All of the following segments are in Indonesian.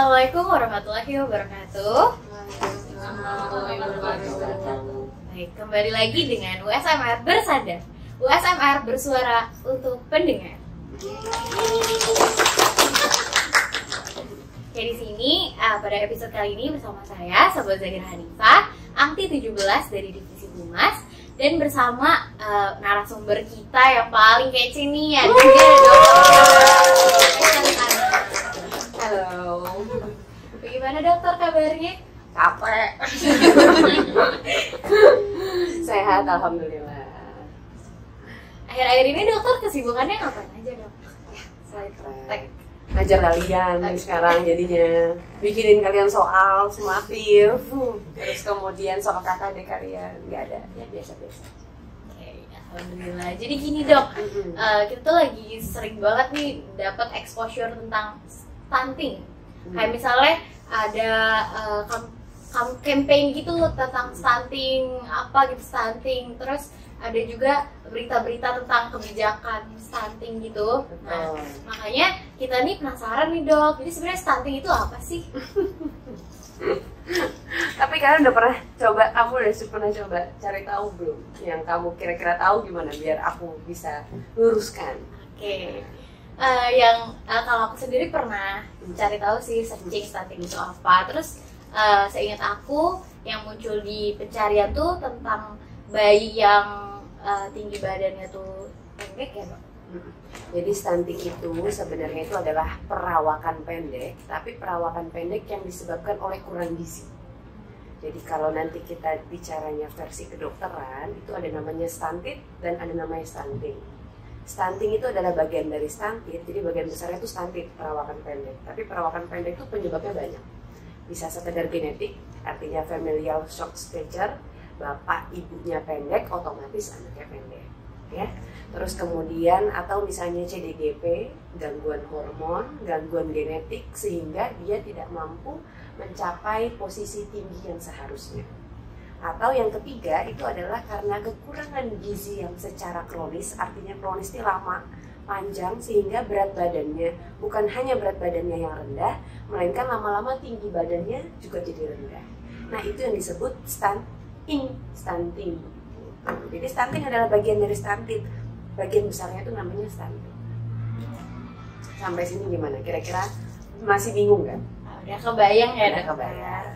Assalamualaikum warahmatullahi wabarakatuh. Baik, kembali lagi dengan USMR Bersandar. USMR bersuara untuk pendengar. Oke, di sini pada episode kali ini bersama saya, Sobat Zahira Hanifah, Angti 17 dari Divisi Humas, dan bersama narasumber kita yang paling kece nih, ada Halo. Bagaimana dokter kabarnya? Capek. Sehat, alhamdulillah. Akhir-akhir ini dokter kesibukannya ngapain aja dok? Selain praktek. Ngajar kalian sekarang jadinya, bikinin kalian soal sumatif, terus kemudian soal KKD kalian, nggak ada, ya biasa-biasa. Oke, alhamdulillah. Jadi gini dok, kita tuh lagi sering banget nih dapat exposure tentang stunting. Kayak misalnya ada campaign gitu tentang stunting, apa gitu stunting, terus ada juga berita-berita tentang kebijakan stunting gitu. Nah, makanya kita nih penasaran nih dok, jadi sebenarnya stunting itu apa sih? Tapi kalian udah pernah coba, kamu udah pernah coba cari tahu belum? Yang kamu kira-kira tahu gimana biar aku bisa luruskan? Oke. Kalau aku sendiri pernah cari tahu sih, searching stunting itu apa. Terus seingat aku yang muncul di pencarian tuh tentang bayi yang tinggi badannya tuh pendek ya Mbak? Jadi stunting itu sebenarnya itu adalah perawakan pendek, tapi perawakan pendek yang disebabkan oleh kurang gizi. Jadi kalau nanti kita bicaranya versi kedokteran, itu ada namanya stunted dan ada namanya stunting. Stunting itu adalah bagian dari stunted, jadi bagian besarnya itu stunted, perawakan pendek. Tapi perawakan pendek itu penyebabnya banyak. Bisa sekedar genetik, artinya familial short stature, bapak ibunya pendek, otomatis anaknya pendek. Ya. Terus kemudian atau misalnya CDGP, gangguan hormon, gangguan genetik, sehingga dia tidak mampu mencapai posisi tinggi yang seharusnya. Atau yang ketiga itu adalah karena kekurangan gizi yang secara kronis, artinya kronis ini lama, panjang, sehingga berat badannya bukan hanya berat badannya yang rendah, melainkan lama-lama tinggi badannya juga jadi rendah. Nah itu yang disebut stunting. Jadi stunting adalah bagian dari stunted, bagian besarnya itu namanya stunting. Sampai sini gimana? Kira-kira masih bingung nggak? Udah kebayang ya? Udah kebayang.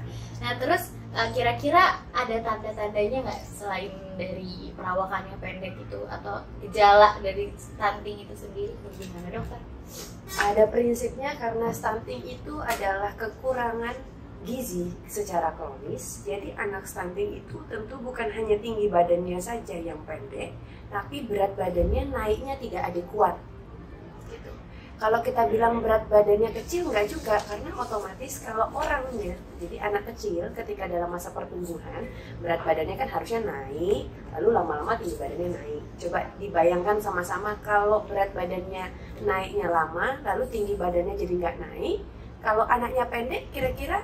Nah terus kira-kira ada tanda-tandanya nggak selain dari perawakannya pendek itu atau gejala dari stunting itu sendiri? Bagaimana dokter? Ada prinsipnya karena stunting itu adalah kekurangan gizi secara kronis. Jadi anak stunting itu tentu bukan hanya tinggi badannya saja yang pendek, tapi berat badannya naiknya tidak adekuat. Gitu. Kalau kita bilang berat badannya kecil, enggak juga, karena otomatis kalau orangnya, jadi anak kecil ketika dalam masa pertumbuhan, berat badannya kan harusnya naik, lalu lama-lama tinggi badannya naik. Coba dibayangkan sama-sama kalau berat badannya naiknya lama, lalu tinggi badannya jadi nggak naik. Kalau anaknya pendek, kira-kira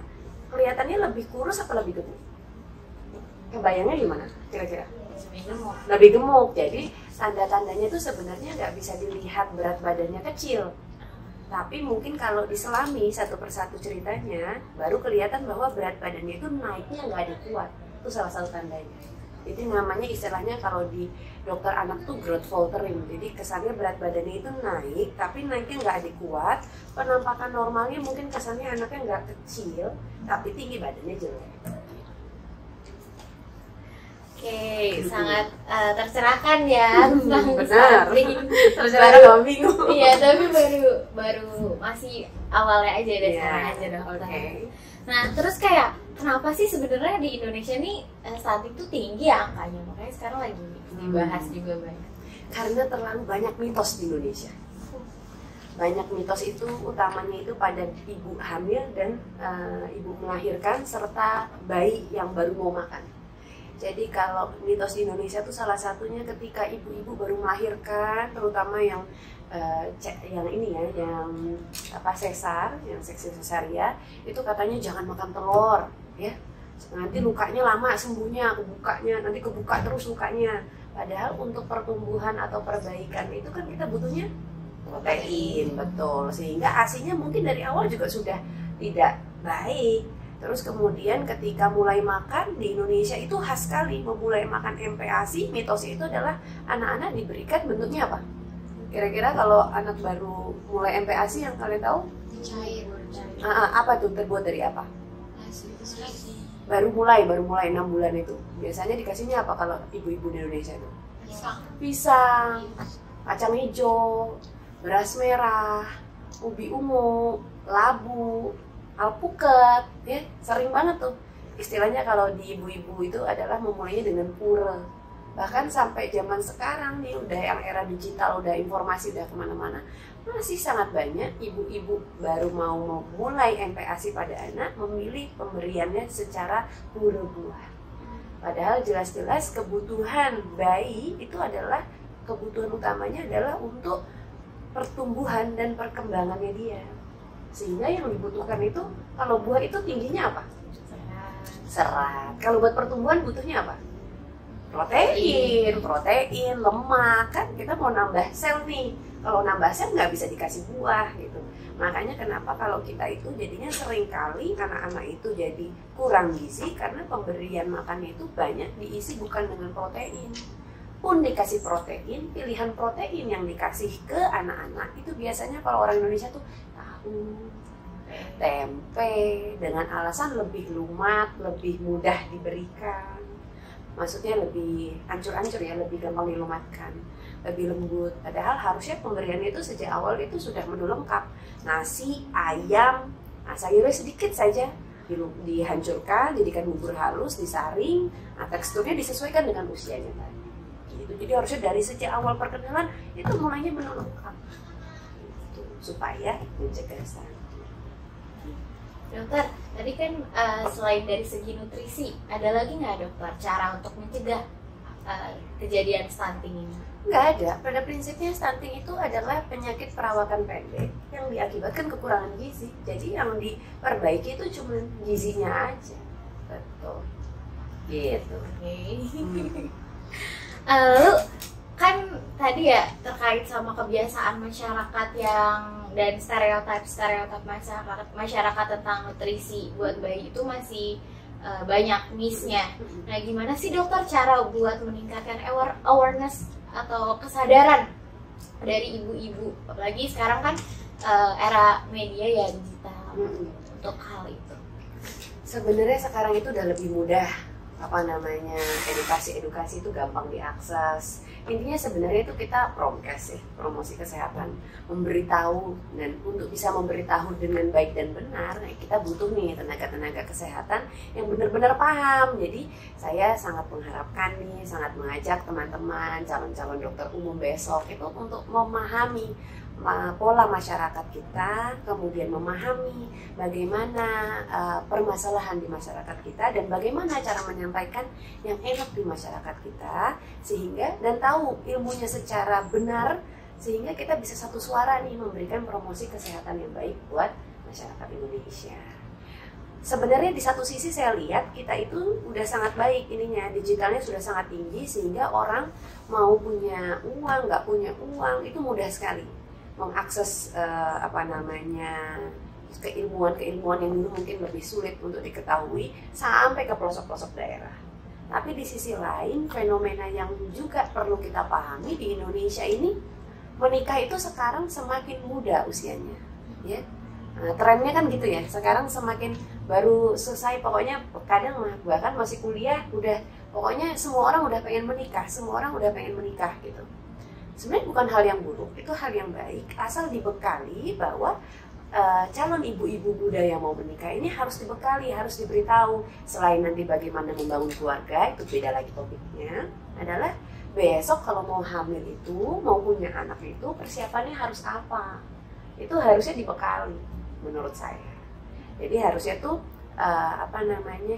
kelihatannya lebih kurus atau lebih gemuk? Kebayangnya gimana kira-kira? Lebih gemuk. Jadi tanda-tandanya itu sebenarnya nggak bisa dilihat berat badannya kecil, tapi mungkin kalau diselami satu persatu ceritanya baru kelihatan bahwa berat badannya itu naiknya nggak adekuat. Itu salah satu tandanya. Itu namanya istilahnya kalau di dokter anak tuh growth faltering. Jadi kesannya berat badannya itu naik, tapi naiknya nggak adekuat. Penampakan normalnya mungkin kesannya anaknya nggak kecil, tapi tinggi badannya jelek. Oke, sangat tercerahkan ya tentang stunting. Tercerahkan nggak bingung. Iya, tapi baru masih awalnya aja deh, sekarang aja dokter. Okay. Nah, terus kayak kenapa sih sebenarnya di Indonesia nih stunting tuh tinggi ya angkanya? Makanya sekarang lagi dibahas juga banyak. Karena terlalu banyak mitos di Indonesia. Banyak mitos itu utamanya itu pada ibu hamil dan ibu melahirkan serta bayi yang baru mau makan. Jadi kalau mitos di Indonesia itu salah satunya ketika ibu-ibu baru melahirkan, terutama yang ini ya, yang sesar, yang seksi sesaria, itu katanya jangan makan telur, ya. Nanti lukanya lama sembuhnya, nanti kebuka terus lukanya. Padahal untuk pertumbuhan atau perbaikan itu kan kita butuhnya protein, betul. Sehingga ASI-nya mungkin dari awal juga sudah tidak baik. Terus kemudian ketika mulai makan di Indonesia itu khas sekali memulai makan MPASI, mitosnya itu adalah anak-anak diberikan bentuknya apa? Kira-kira kalau anak baru mulai MPASI yang kalian tahu? Cair. Apa tuh, terbuat dari apa? Baru mulai 6 bulan itu. Biasanya dikasihnya apa kalau ibu-ibu di Indonesia itu? Pisang, kacang hijau, beras merah, ubi ungu, labu, alpukat, ya sering banget tuh. Istilahnya kalau di ibu-ibu itu adalah memulainya dengan pura. Bahkan sampai zaman sekarang nih, udah yang era digital, udah informasi udah kemana-mana, masih sangat banyak ibu-ibu baru mau mulai MPASI pada anak memilih pemberiannya secara pura buah. Padahal jelas-jelas kebutuhan bayi itu adalah kebutuhan utamanya adalah untuk pertumbuhan dan perkembangannya dia. Sehingga yang dibutuhkan itu, kalau buah itu tingginya apa? Serat. Kalau buat pertumbuhan butuhnya apa? Protein, lemak. Kan kita mau nambah sel nih. Kalau nambah sel nggak bisa dikasih buah gitu. Makanya kenapa kalau kita itu jadinya sering kali anak-anak itu jadi kurang gizi karena pemberian makannya itu banyak diisi bukan dengan protein. Pun dikasih protein, pilihan protein yang dikasih ke anak-anak itu biasanya kalau orang Indonesia tuh tahu, tempe, dengan alasan lebih lumat, lebih mudah diberikan. Maksudnya lebih ancur-ancur ya, lebih gampang dilumatkan, lebih lembut. Padahal harusnya pemberiannya itu sejak awal itu sudah menu lengkap. Nasi, ayam, sayurnya sedikit saja dihancurkan, jadikan bubur halus, disaring, teksturnya disesuaikan dengan usianya tadi. Gitu. Jadi harusnya dari sejak awal perkenalan itu mulainya menu lengkap, gitu, supaya mencegah stunting. Dokter, tadi kan selain dari segi nutrisi, ada lagi nggak dokter cara untuk mencegah kejadian stunting ini? Nggak ada. Pada prinsipnya stunting itu adalah penyakit perawakan pendek yang diakibatkan kekurangan gizi. Jadi yang diperbaiki itu cuma gizinya aja. Betul. Gitu. Lalu kan tadi ya terkait sama kebiasaan masyarakat dan stereotip masyarakat tentang nutrisi buat bayi itu masih banyak miss-nya. Nah, gimana sih dokter cara buat meningkatkan awareness atau kesadaran dari ibu-ibu, apalagi sekarang kan era media ya digital untuk hal itu? Sebenarnya sekarang itu udah lebih mudah, edukasi itu gampang diakses. Intinya sebenarnya itu kita promkes ya, promosi kesehatan, memberitahu. Dan untuk bisa memberitahu dengan baik dan benar, kita butuh nih tenaga-tenaga kesehatan yang benar-benar paham. Jadi saya sangat mengharapkan nih, sangat mengajak teman-teman calon-calon dokter umum besok itu untuk memahami pola masyarakat kita, kemudian memahami bagaimana permasalahan di masyarakat kita dan bagaimana cara menyampaikan yang enak di masyarakat kita, sehingga dan tahu ilmunya secara benar, sehingga kita bisa satu suara nih memberikan promosi kesehatan yang baik buat masyarakat Indonesia. Sebenarnya di satu sisi saya lihat kita itu udah sangat baik ininya, digitalnya sudah sangat tinggi sehingga orang mau punya uang, nggak punya uang itu mudah sekali mengakses keilmuan yang dulu mungkin lebih sulit untuk diketahui sampai ke pelosok-pelosok daerah. Tapi di sisi lain fenomena yang juga perlu kita pahami di Indonesia ini, menikah itu sekarang semakin muda usianya, ya. Nah, trennya kan gitu ya. Sekarang semakin baru selesai, pokoknya kadang bahkan masih kuliah udah pokoknya semua orang udah pengen menikah gitu. Sebenarnya bukan hal yang buruk, itu hal yang baik, asal dibekali bahwa calon ibu-ibu muda yang mau menikah ini harus dibekali, harus diberitahu. Selain nanti bagaimana membangun keluarga, itu beda lagi topiknya, adalah besok kalau mau hamil itu, mau punya anak itu, persiapannya harus apa. Itu harusnya dibekali, menurut saya. Jadi harusnya tuh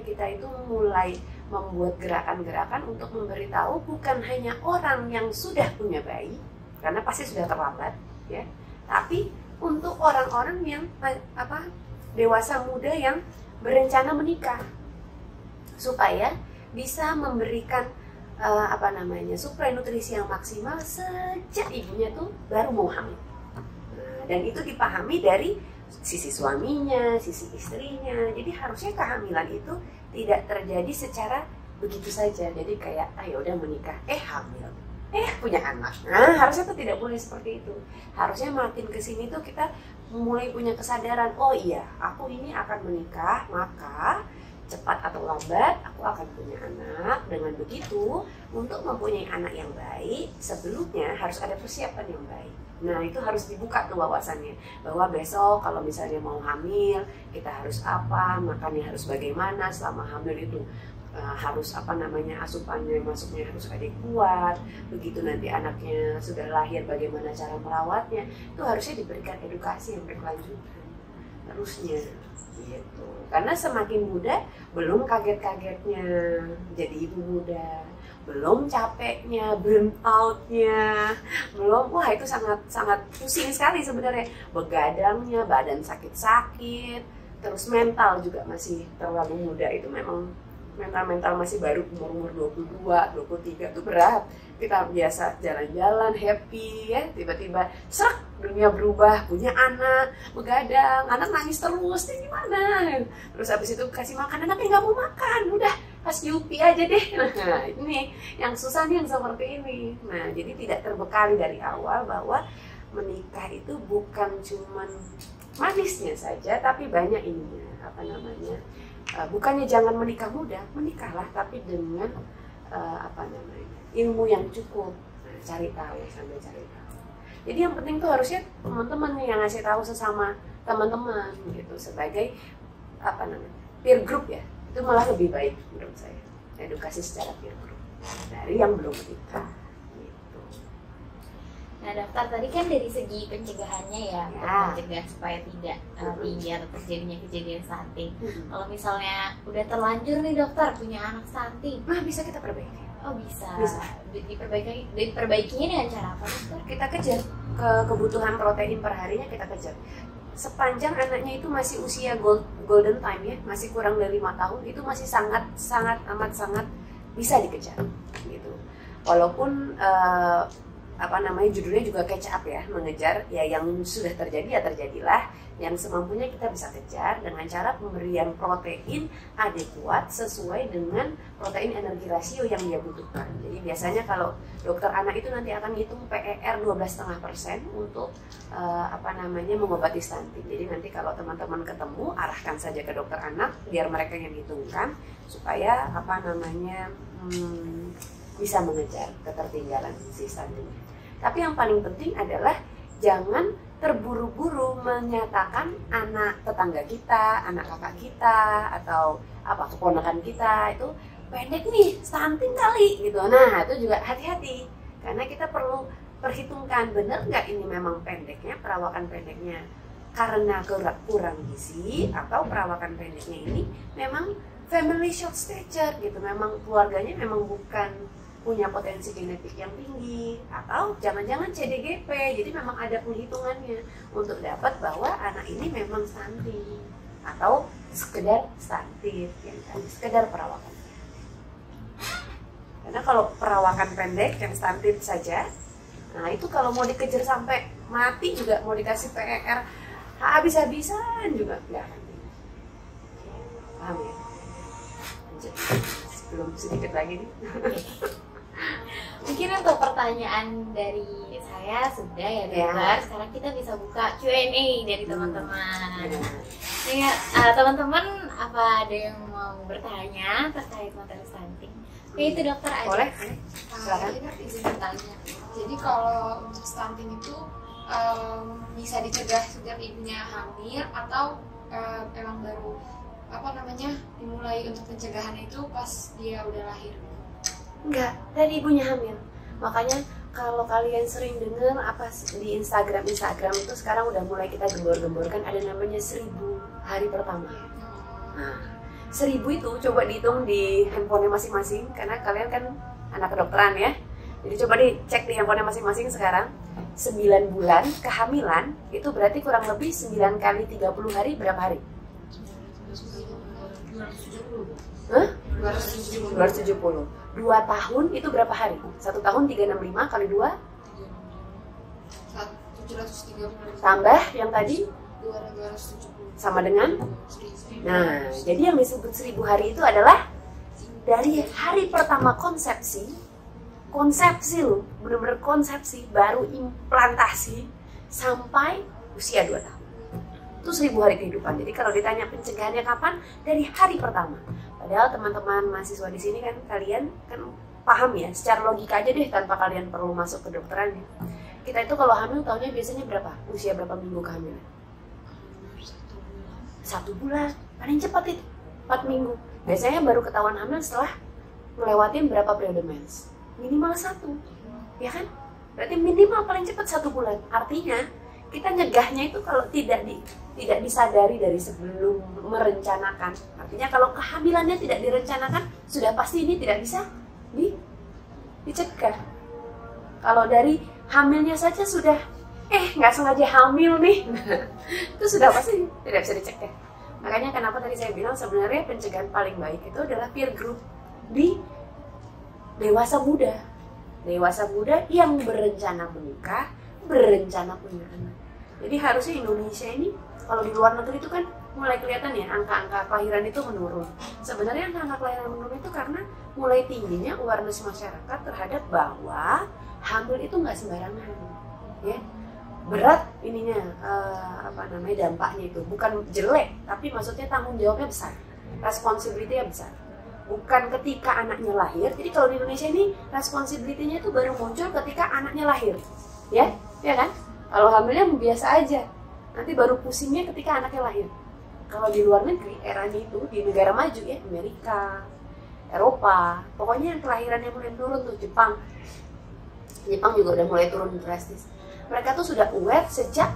kita itu mulai membuat gerakan-gerakan untuk memberitahu bukan hanya orang yang sudah punya bayi, karena pasti sudah terlambat, ya. Tapi untuk orang-orang yang dewasa muda yang berencana menikah, supaya bisa memberikan suplai nutrisi yang maksimal sejak ibunya tuh baru mau hamil. Dan itu dipahami dari sisi suaminya, sisi istrinya. Jadi harusnya kehamilan itu tidak terjadi secara begitu saja. Jadi kayak ayo udah menikah, hamil, punya anak. Nah, harusnya tuh tidak boleh seperti itu. Harusnya makin kesini tuh kita mulai punya kesadaran, oh iya, aku ini akan menikah, maka cepat atau lambat aku akan punya anak. Dengan begitu, untuk mempunyai anak yang baik, sebelumnya harus ada persiapan yang baik. Nah, itu harus dibuka tuh wawasannya, bahwa besok kalau misalnya mau hamil, kita harus apa, makannya harus bagaimana selama hamil itu. Harus asupannya masuknya harus adekuat. Begitu nanti anaknya sudah lahir, bagaimana cara merawatnya, itu harusnya diberikan edukasi yang berkelanjutan terusnya gitu. Karena semakin muda, belum kaget-kagetnya jadi ibu muda, belum capeknya, burn outnya, belum, wah itu sangat pusing sekali sebenarnya, begadangnya, badan sakit-sakit, terus mental juga masih terlalu muda. Itu memang mental masih baru, umur 22, 23 itu berat. Kita biasa jalan-jalan, happy ya, tiba-tiba serak, dunia berubah, punya anak, begadang, anak nangis terus, ini gimana? Terus habis itu kasih makan, anaknya nggak mau makan, udah kasih Yupi aja deh. Nah, ini yang susah nih yang seperti ini. Nah, jadi tidak terbekali dari awal bahwa menikah itu bukan cuman manisnya saja, tapi banyak ininya, bukannya jangan menikah muda, menikahlah tapi dengan ilmu yang cukup. Nah, cari tahu, sambil cari tahu. Jadi yang penting tuh harusnya teman-teman yang ngasih tahu sesama teman-teman gitu, sebagai peer group ya, itu malah lebih baik menurut saya, edukasi secara peer group dari yang belum menikah. Nah, dokter, tadi kan dari segi pencegahannya ya, mencegah supaya tidak biar terjadinya kejadian stunting. Kalau misalnya udah terlanjur nih dokter punya anak stunting, bisa kita perbaiki. Oh bisa. Diperbaikinya dengan cara apa dokter? Kita kejar kebutuhan protein per harinya, kita kejar. Sepanjang anaknya itu masih usia golden time ya, masih kurang dari 5 tahun, itu masih sangat bisa dikejar gitu. Walaupun judulnya juga catch up ya, mengejar ya, yang sudah terjadi ya terjadilah, yang semampunya kita bisa kejar dengan cara pemberian protein adekuat sesuai dengan protein energi rasio yang dia butuhkan. Jadi biasanya kalau dokter anak itu nanti akan hitung PER 12,5% untuk mengobati stunting. Jadi nanti kalau teman-teman ketemu, arahkan saja ke dokter anak biar mereka yang hitungkan supaya bisa mengejar ketertinggalan si stuntingnya. Tapi yang paling penting adalah jangan terburu-buru menyatakan anak tetangga kita, anak kakak kita, atau keponakan kita itu pendek nih, stunting kali gitu. Nah, itu juga hati-hati, karena kita perlu perhitungkan benar nggak ini memang pendeknya, perawakan pendeknya karena kurang gizi, atau perawakan pendeknya ini memang family short stature gitu, memang keluarganya memang bukan punya potensi genetik yang tinggi, atau jangan-jangan CDGP. Jadi memang ada penghitungannya untuk dapat bahwa anak ini memang stunting atau sekedar stunted, yang sekedar perawakan. Karena kalau perawakan pendek yang stunted saja, nah itu kalau mau dikejar sampai mati juga, mau dikasih PER habis-habisan juga nggak akan. Paham ya? Lanjut. Belum sedikit lagi nih. Mungkin untuk pertanyaan dari saya sudah ya dokter. Sekarang kita bisa buka Q&A dari teman-teman. Teman-teman, apa ada yang mau bertanya terkait materi stunting? Itu dokter aja. Boleh. Ini izin bertanya. Jadi kalau untuk stunting itu bisa dicegah sejak ibunya hamil, atau emang baru dimulai untuk pencegahannya itu pas dia udah lahir? Enggak, dari ibunya hamil. Makanya kalau kalian sering dengar di Instagram itu sekarang udah mulai kita gembor-gemborkan, ada namanya 1000 hari pertama. Nah, 1000 itu coba dihitung di handphonenya masing-masing, karena kalian kan anak kedokteran ya. Jadi coba dicek di handphonenya masing-masing sekarang. 9 bulan kehamilan itu berarti kurang lebih 9 kali 30 hari berapa hari? 270. 2 tahun itu berapa hari? 1 tahun 365 kali 2 730. tambah yang tadi 270 sama dengan. 1000. Nah, jadi yang disebut 1000 hari itu adalah dari hari pertama konsepsi loh, bener-bener konsepsi, baru implantasi sampai usia 2 tahun. Itu 1000 hari kehidupan. Jadi kalau ditanya pencegahannya kapan? Dari hari pertama. Padahal teman-teman mahasiswa di sini kan, kalian kan paham ya, secara logika aja deh tanpa kalian perlu masuk ke kedokteran ya. Kita itu kalau hamil tahunnya biasanya berapa? Usia berapa minggu kehamilan? 1 bulan. Paling cepat itu 4 minggu. Biasanya baru ketahuan hamil setelah melewatin berapa periode mens? Minimal 1, ya kan? Berarti minimal paling cepat 1 bulan. Artinya kita nyegahnya itu kalau tidak disadari dari sebelum merencanakan. Artinya kalau kehamilannya tidak direncanakan, sudah pasti ini tidak bisa dicegah. Kalau dari hamilnya saja sudah nggak sengaja hamil nih, itu sudah pasti tidak bisa dicegah. Makanya kenapa tadi saya bilang sebenarnya pencegahan paling baik itu adalah peer group di dewasa muda yang berencana menikah, berencana punya anak. Jadi harusnya Indonesia ini, kalau di luar negeri itu kan mulai kelihatan ya angka-angka kelahiran itu menurun. Sebenarnya angka-angka kelahiran menurun itu karena mulai tingginya awareness masyarakat terhadap bahwa hamil itu nggak sembarangan, ya. Berat ininya dampaknya itu bukan jelek, tapi maksudnya tanggung jawabnya besar, responsibility-nya besar. Bukan ketika anaknya lahir. Jadi kalau di Indonesia ini responsibility-nya itu baru muncul ketika anaknya lahir, ya kan? Kalau hamilnya biasa aja, nanti baru pusingnya ketika anaknya lahir. Kalau di luar negeri eranya itu di negara maju ya, Amerika, Eropa, pokoknya yang kelahirannya mulai turun tuh, Jepang juga udah mulai turun drastis. Mereka tuh sudah aware sejak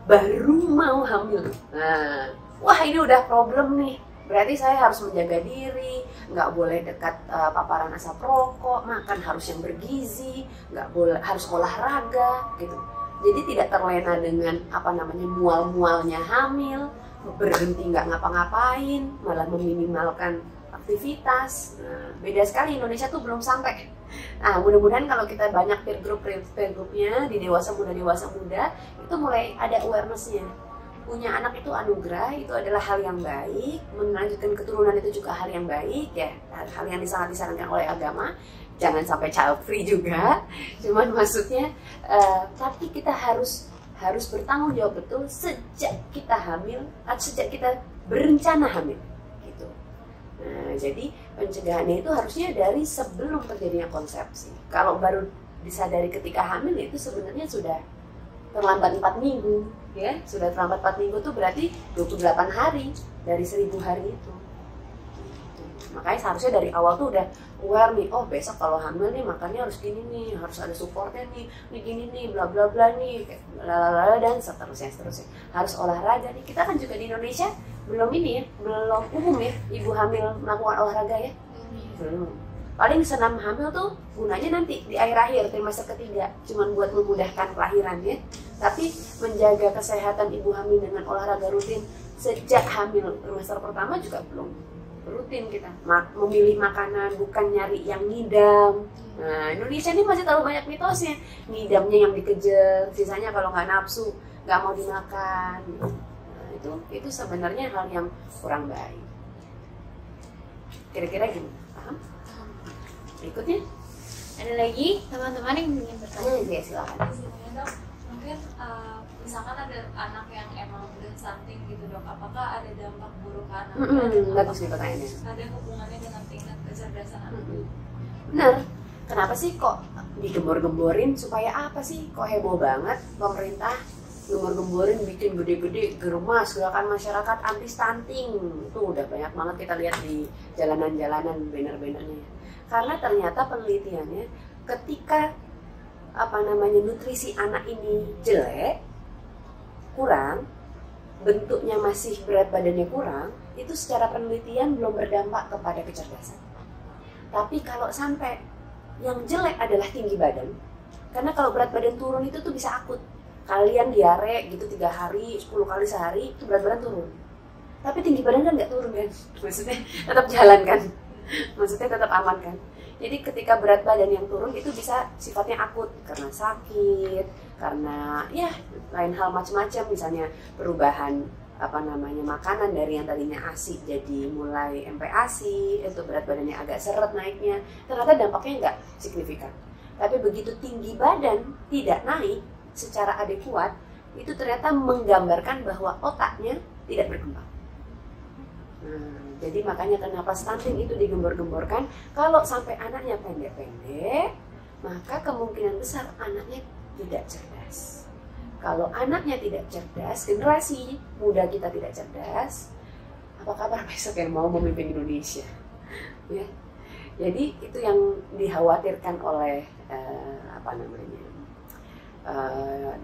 baru mau hamil. Nah, wah ini udah problem nih. Berarti saya harus menjaga diri, nggak boleh dekat paparan asap rokok, makan harus yang bergizi, nggak boleh, harus olahraga gitu. Jadi tidak terlena dengan mual-mualnya hamil, berhenti nggak ngapa-ngapain, malah meminimalkan aktivitas. Nah, beda sekali, Indonesia tuh belum sampai. Nah, mudah-mudahan kalau kita banyak peer groupnya di dewasa muda itu mulai ada awareness-nya. Punya anak itu anugerah, itu adalah hal yang baik. Melanjutkan keturunan itu juga hal yang baik ya, hal yang sangat disarankan oleh agama. Jangan sampai child free juga. Cuman maksudnya, tapi kita harus bertanggung jawab betul sejak kita hamil, sejak kita berencana hamil. Nah, jadi pencegahannya itu harusnya dari sebelum terjadinya konsepsi. Kalau baru disadari ketika hamil itu sebenarnya sudah terlambat 4 minggu, ya. Sudah terlambat 4 minggu itu berarti 28 hari dari 1000 hari itu. Makanya seharusnya dari awal tuh udah aware nih, oh besok kalau hamil nih makannya harus gini nih, harus ada supportnya nih gini nih, bla bla bla nih, dan seterusnya. Harus olahraga nih. Kita kan juga di Indonesia belum umum ya ibu hamil melakukan olahraga ya. Belum. Paling senam hamil tuh gunanya nanti di akhir trimester ketiga, cuman buat memudahkan kelahiran ya. Tapi menjaga kesehatan ibu hamil dengan olahraga rutin sejak hamil trimester pertama juga belum rutin kita. Memilih makanan bukan nyari yang ngidam. Nah, Indonesia ini masih terlalu banyak mitosnya. Ngidamnya yang dikejar, sisanya kalau nggak nafsu nggak mau dimakan. Itu sebenarnya hal yang kurang baik. Kira-kira gimana? Paham? Berikutnya Ada lagi teman-teman yang ingin bertanya? Ya silakan. Dok, mungkin misalkan ada anak yang emang udah stunting gitu dok, apakah ada dampak buruk ke anak? Bagus nih pertanyaannya. Ada hubungannya dengan tingkat kecerdasan anak? Benar. Kenapa sih kok digembor-gemborin? Supaya apa sih? Kok heboh banget pemerintah gembor-gemborin bikin gede-gede gerumas gerakan masyarakat anti stunting. Tuh udah banyak banget kita lihat di jalanan-jalanan banner-bannernya. Karena ternyata penelitiannya ketika nutrisi anak ini jelek, kurang, bentuknya masih berat badannya kurang, itu secara penelitian belum berdampak kepada kecerdasan. Tapi kalau sampai yang jelek adalah tinggi badan, karena kalau berat badan turun itu tuh bisa akut. Kalian diare gitu 3 hari, 10 kali sehari, itu berat badan turun. Tapi tinggi badan kan nggak turun kan? Maksudnya tetap jalan kan? Maksudnya tetap aman kan? Jadi ketika berat badan yang turun itu bisa sifatnya akut karena sakit, karena ya lain hal macam-macam, misalnya perubahan makanan dari yang tadinya ASI jadi mulai MPASI, itu berat badannya agak seret naiknya, ternyata dampaknya nggak signifikan. Tapi begitu tinggi badan tidak naik secara adekuat, itu ternyata menggambarkan bahwa otaknya tidak berkembang. Jadi makanya kenapa stunting itu digembor-gemborkan, kalau sampai anaknya pendek-pendek, maka kemungkinan besar anaknya tidak cerdas. Kalau anaknya tidak cerdas, generasi muda kita tidak cerdas, apa kabar besok yang mau memimpin Indonesia? Ya. Jadi itu yang dikhawatirkan oleh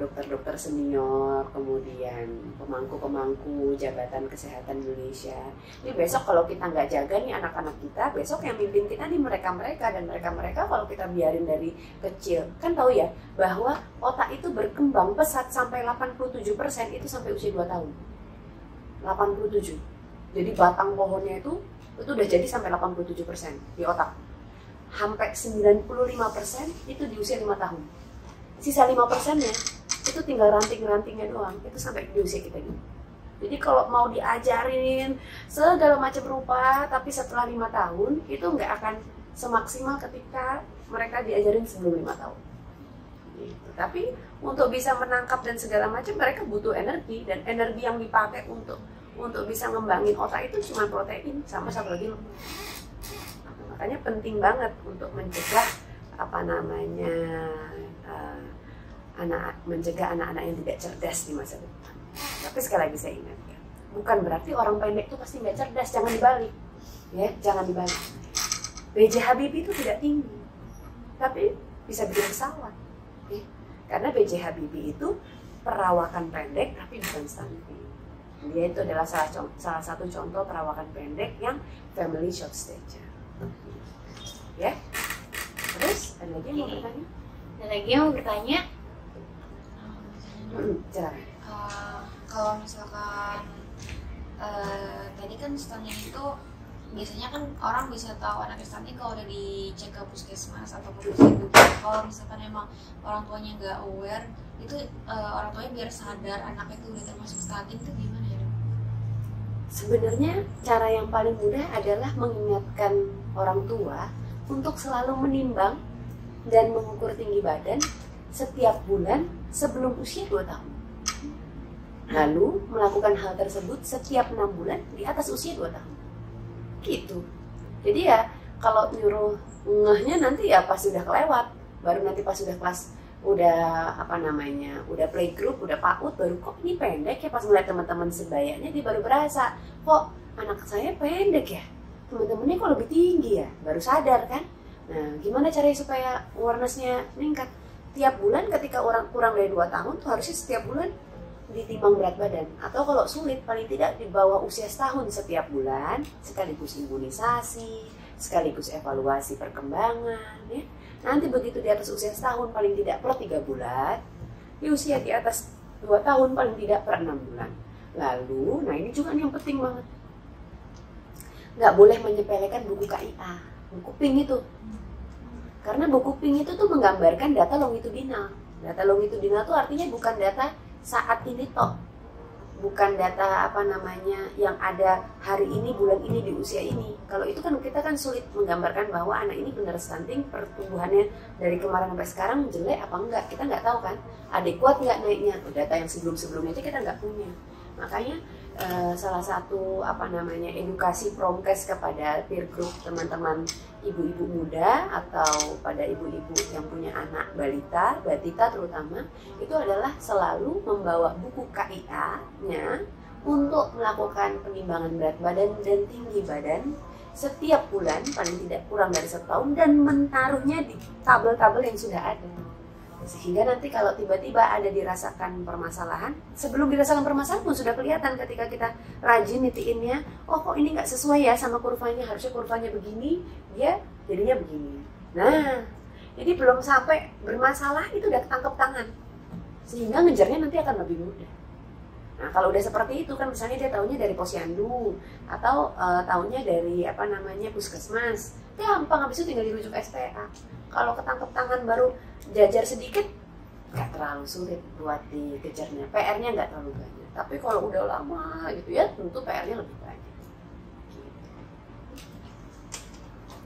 dokter-dokter senior, kemudian pemangku-pemangku jabatan kesehatan Indonesia. Ini besok kalau kita nggak jaga nih anak-anak kita, besok yang mimpin kita nih mereka-mereka, dan mereka-mereka kalau kita biarin dari kecil, kan tahu ya bahwa otak itu berkembang pesat sampai 87% itu sampai usia 2 tahun. 87. Jadi batang pohonnya itu udah jadi sampai 87% di otak. Sampai 95% itu di usia 5 tahun. Sisa 5%-nya itu tinggal ranting-rantingnya doang, itu sampai di usia kita gitu. Jadi kalau mau diajarin segala macam rupa, tapi setelah 5 tahun itu nggak akan semaksimal ketika mereka diajarin sebelum 5 tahun. Gitu. Tapi untuk bisa menangkap dan segala macam, mereka butuh energi, dan energi yang dipakai untuk bisa ngembangin otak itu cuma protein sama satu lagi lemak. Makanya penting banget untuk mencegah mencegah anak-anak yang tidak cerdas di masa depan. Tapi sekali lagi saya ingatkan, bukan berarti orang pendek itu pasti nggak cerdas, jangan dibalik, ya, jangan dibalik. B.J. Habibie itu tidak tinggi, tapi bisa bikin pesawat, ya. Karena B.J. Habibie itu perawakan pendek tapi bukan stunting. Dia itu adalah salah satu contoh perawakan pendek yang family short stature, ya. Terus ada lagi yang mau bertanya? Ada lagi yang mau bertanya? Kalau misalkan tadi kan stunting itu biasanya kan orang bisa tahu anaknya stunting kalau udah dicek ke puskesmas atau ke posyandu. Kalau misalkan emang orang tuanya nggak aware, itu orang tuanya biar sadar anaknya itu udah termasuk stunting itu gimana ya? Sebenarnya cara yang paling mudah adalah mengingatkan orang tua untuk selalu menimbang dan mengukur tinggi badan setiap bulan sebelum usia 2 tahun. Lalu melakukan hal tersebut setiap 6 bulan di atas usia 2 tahun. Gitu. Jadi ya kalau nyuruh ngehnya nanti ya pas sudah kelewat, baru nanti pas sudah kelas udah playgroup, udah PAUD, baru kok ini pendek ya, pas melihat teman-teman sebayanya dia baru berasa kok anak saya pendek ya, teman-temannya kok lebih tinggi ya, baru sadar kan. Nah gimana caranya supaya awareness-nya meningkat? Tiap bulan ketika orang kurang dari 2 tahun tuh harusnya setiap bulan ditimbang berat badan, atau kalau sulit paling tidak di bawah usia setahun setiap bulan, sekaligus imunisasi, sekaligus evaluasi perkembangan, ya. Nanti begitu di atas usia setahun paling tidak per 3 bulan, di usia di atas 2 tahun paling tidak per 6 bulan. Lalu, nah ini juga yang penting banget, nggak boleh menyepelekan buku KIA, buku PINK itu. Karena buku PINK itu tuh menggambarkan data longitudinal. Data longitudinal itu artinya bukan data saat ini toh, bukan data yang ada hari ini, bulan ini, di usia ini. Kalau itu kan kita kan sulit menggambarkan bahwa anak ini benar stunting, pertumbuhannya dari kemarin sampai sekarang jelek apa enggak, kita nggak tahu kan, adekuat nggak naiknya. Data yang sebelum-sebelumnya aja kita nggak punya. Makanya salah satu edukasi promkes kepada peer group teman-teman ibu-ibu muda atau pada ibu-ibu yang punya anak balita, batita terutama, itu adalah selalu membawa buku KIA-nya untuk melakukan penimbangan berat badan dan tinggi badan setiap bulan paling tidak kurang dari 1 tahun, dan menaruhnya di tabel-tabel yang sudah ada. Sehingga nanti kalau tiba-tiba ada dirasakan permasalahan, sebelum dirasakan permasalahan pun sudah kelihatan ketika kita rajin nitiinnya, oh kok ini nggak sesuai ya sama kurvanya, harusnya kurvanya begini, dia jadinya begini. Nah, jadi belum sampai bermasalah itu udah ketangkep tangan, sehingga ngejarnya nanti akan lebih mudah. Nah kalau udah seperti itu kan, misalnya dia taunya dari posyandu atau taunya dari puskesmas. gampang, habis itu tinggal dirujuk SPA. Kalau ketangkep tangan baru jajar sedikit, nggak terlalu sulit buat dikejarnya, PR-nya nggak terlalu banyak. Tapi kalau udah lama gitu ya, tentu PR-nya lebih banyak. Gitu.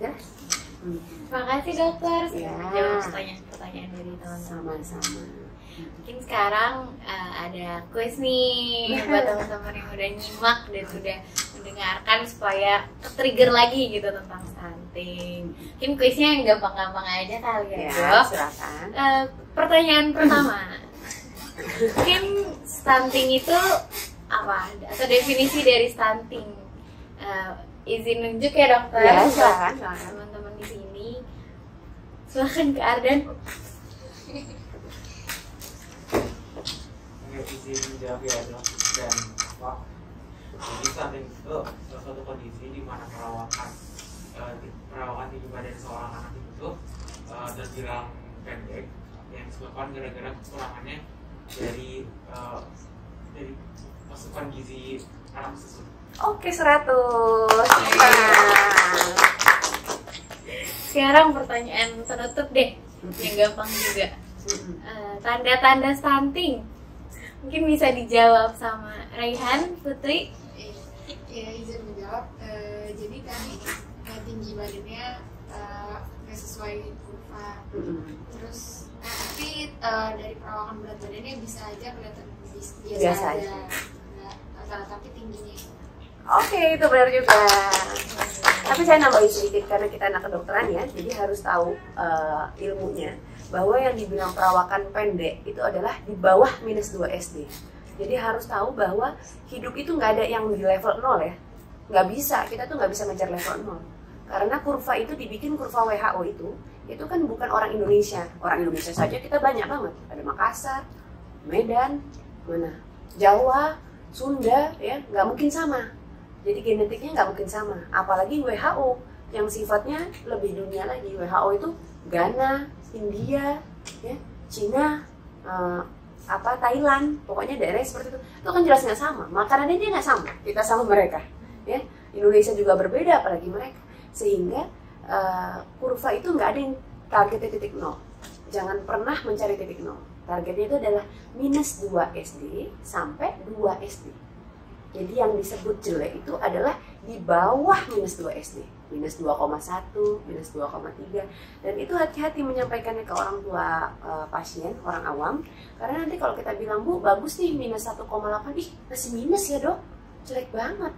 Ya? Makasih dokter Ya. sudah jawab pertanyaan dari teman-teman. Sama-sama. Mungkin sekarang ada kuis nih buat teman-teman yang udah nyimak dan udah mendengarkan supaya ke-trigger lagi gitu tentang stunting. Mungkin kuisnya yang gampang-gampang aja kali ya, Ya, Dok. silakan. Pertanyaan pertama, mungkin stunting itu apa? Atau definisi dari stunting? Izin nunjuk ya dokter. Ya, buat silakan. teman-teman di sini. Silakan ke Ardan. Izin menjawab ya dok. Dan Pak, jadi stunting itu salah satu kondisi di mana perawakan tinggi badan seorang anak itu terbilang pendek yang disebabkan gara-gara kekurangannya dari asupan gizi anak susu. Oke, 100. Sekarang pertanyaan penutup deh, yang gampang juga. Tanda-tanda stunting mungkin bisa dijawab sama Raihan, Putri. Ya, izin menjawab. Jadi tadi tinggi badannya nggak sesuai kurva. Terus tapi dari perawakan berat badannya bisa aja kelihatan biasa aja. Nggak, tapi tingginya. Oke, itu benar juga. Tapi saya nambahin sedikit karena kita anak kedokteran ya, jadi harus tahu ilmunya bahwa yang dibilang perawakan pendek itu adalah di bawah -2 SD. Jadi harus tahu bahwa hidup itu nggak ada yang di level 0 ya. Nggak bisa, kita tuh nggak bisa ngejar level 0. Karena kurva itu dibikin kurva WHO itu kan bukan orang Indonesia. Orang Indonesia saja kita banyak banget. Ada Makassar, Medan, mana Jawa, Sunda, ya nggak mungkin sama. Jadi genetiknya nggak mungkin sama. Apalagi WHO yang sifatnya lebih dunia lagi. WHO itu Ghana, India, ya, Cina, Thailand, pokoknya daerah seperti itu kan jelas nggak sama. Makanannya dia nggak sama, kita sama mereka. Ya, Indonesia juga berbeda, apalagi mereka. Sehingga kurva itu nggak ada yang targetnya titik 0. Jangan pernah mencari titik 0. Targetnya itu adalah -2 SD sampai 2 SD. Jadi yang disebut jelek itu adalah di bawah -2 SD, -2,1, -2,3, dan itu hati-hati menyampaikannya ke orang tua pasien, orang awam, karena nanti kalau kita bilang, Bu, bagus nih -1,8, ih masih minus ya dok, jelek banget.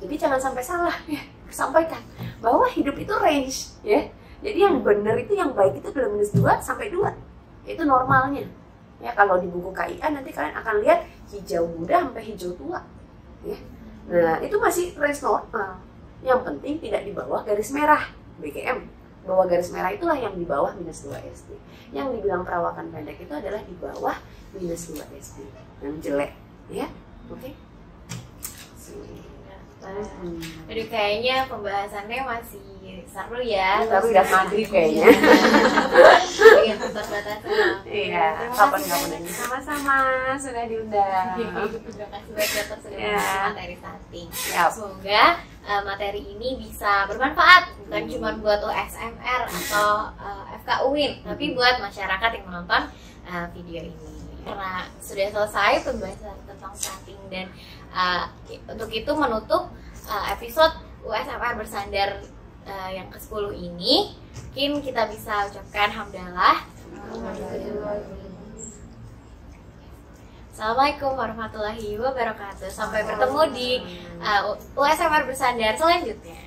Jadi jangan sampai salah ya, sampaikan bahwa hidup itu range ya. Jadi yang benar itu, yang baik itu adalah -2 sampai 2, itu normalnya. Ya, kalau di buku KIA nanti kalian akan lihat hijau muda sampai hijau tua. Ya. Nah, itu masih range normal. Yang penting tidak di bawah garis merah, BGM. Bawah garis merah itulah yang di bawah -2 SD. Yang dibilang perawakan pendek itu adalah di bawah -2 SD. Yang jelek, ya. Oke. Aduh, kayaknya pembahasannya masih seru ya. Tapi udah maghrib kayaknya. Iya, terbatasan. Iya, kapan-kapan ini sama-sama sudah diundang. Terima kasih buat dokter sudah Ya. membahas materi stunting. Siap. Semoga materi ini bisa bermanfaat bukan cuma buat USMR atau FK UIN, tapi buat masyarakat yang menonton video ini. Karena sudah selesai pembahasan tentang stunting dan untuk itu menutup episode USMR bersandar yang ke-10 ini, mungkin kita bisa ucapkan hamdalah. Assalamualaikum warahmatullahi wabarakatuh. Sampai bertemu di USMR bersandar selanjutnya.